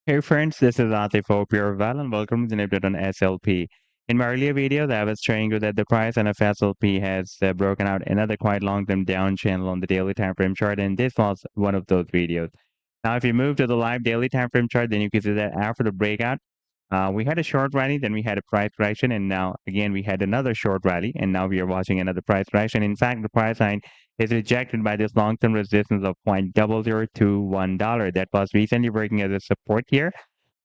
Hey friends, this is Atif. Hope you're well and welcome to the update on SLP. In my earlier videos, I was showing you that the price on of SLP has broken out another quite long-term down channel on the daily time frame chart, and this was one of those videos. Now, if you move to the live daily time frame chart, then you can see that after the breakout, we had a short rally, then we had a price correction, and now again we had another short rally, and now we are watching another price correction. In fact, the price line is rejected by this long-term resistance of $0.0021 that was recently working as a support here.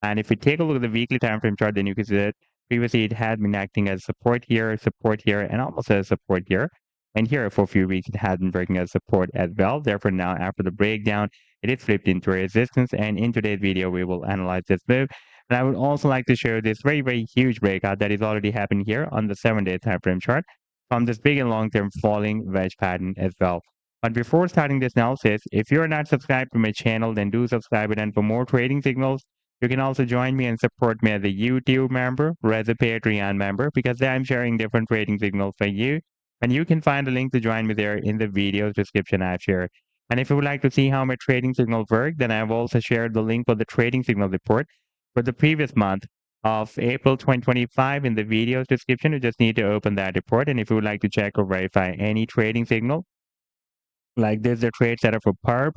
And if we take a look at the weekly time frame chart, then you can see that previously it had been acting as support here, and almost as support here. And here for a few weeks, it had been breaking as support as well. Therefore, now after the breakdown, it is flipped into resistance. And in today's video, we will analyze this move. And I would also like to show this very, very huge breakout that is already happened here on the 7-day time frame chart from this big and long-term falling wedge pattern as well. But before starting this analysis, if you're not subscribed to my channel, then do subscribe it. And for more trading signals, you can also join me and support me as a YouTube member or as a Patreon member because I'm sharing different trading signals for you. And you can find a link to join me there in the video's description I've shared. And if you would like to see how my trading signals work, then I've also shared the link for the trading signal report for the previous month of April 2025 in the video's description. You just need to open that report. And if you would like to check or verify any trading signal, like this is the trade setup for perp.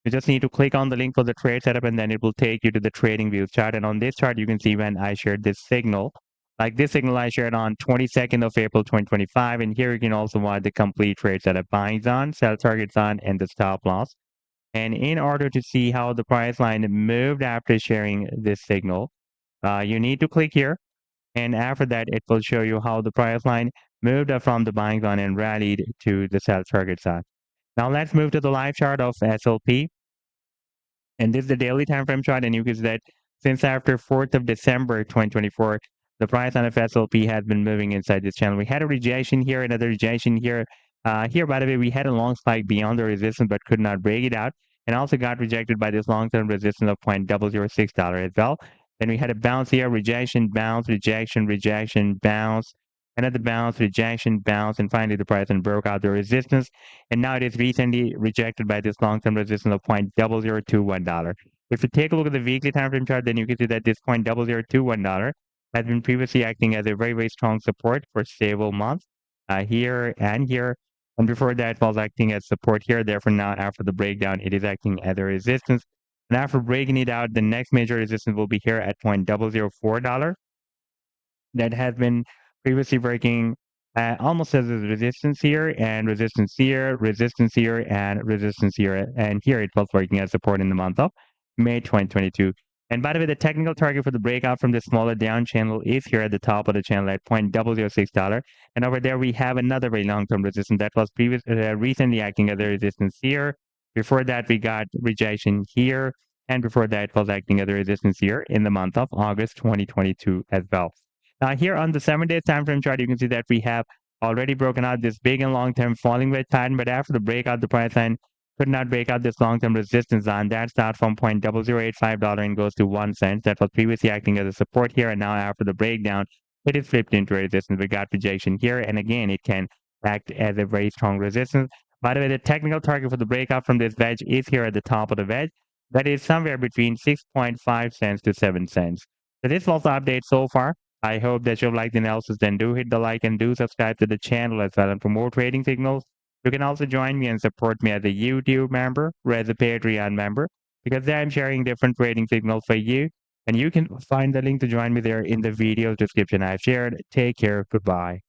You just need to click on the link for the trade setup and then it will take you to the TradingView chart. And on this chart, you can see when I shared this signal. Like this signal I shared on 22nd of April 2025. And here you can also watch the complete trade setup, buying on, sell targets on, and the stop loss. And in order to see how the price line moved after sharing this signal, you need to click here. And after that, it will show you how the price line moved up from the buying zone and rallied to the sell target side. Now let's move to the live chart of SLP. And this is the daily time frame chart. And you can see that since after 4th of December 2024, the price on SLP has been moving inside this channel. We had a rejection here, another rejection here. Here, by the way, we had a long spike beyond the resistance, but could not break it out. And also got rejected by this long-term resistance of $0.006 as well. Then we had a bounce here, rejection, bounce, rejection, rejection, bounce, another bounce, rejection, bounce, and finally the price and broke out the resistance. And now it is recently rejected by this long-term resistance of $0.0021. If you take a look at the weekly time frame chart, then you can see that this $0.0021 has been previously acting as a very, very strong support for several months here and here. And before that, it was acting as support here. Therefore, now after the breakdown, it is acting as a resistance. And after breaking it out, the next major resistance will be here at $0.004 that has been previously working almost as a resistance here and resistance here, resistance here, and resistance here. And here it was working as support in the month of May 2022. And by the way, the technical target for the breakout from this smaller down channel is here at the top of the channel at $0.006. And over there, we have another very long-term resistance that was recently acting as a resistance here. Before that, we got rejection here. And before that, it was acting as a resistance here in the month of August 2022 as well. Here on the 7-day time frame chart, you can see that we have already broken out this big and long-term falling wedge pattern, but after the breakout, the price line could not break out this long-term resistance line. That starts from $0.0085 and goes to 1 cent. That was previously acting as a support here, and now after the breakdown, it is flipped into resistance. We got rejection here, and again, it can act as a very strong resistance. By the way, the technical target for the breakout from this wedge is here at the top of the wedge. That is somewhere between 6.5 cents to 7 cents. So this was the update so far. I hope that you've liked the analysis. Then do hit the like and do subscribe to the channel as well. And for more trading signals, you can also join me and support me as a YouTube member or as a Patreon member because I'm sharing different trading signals for you. And you can find the link to join me there in the video description I've shared. Take care. Goodbye.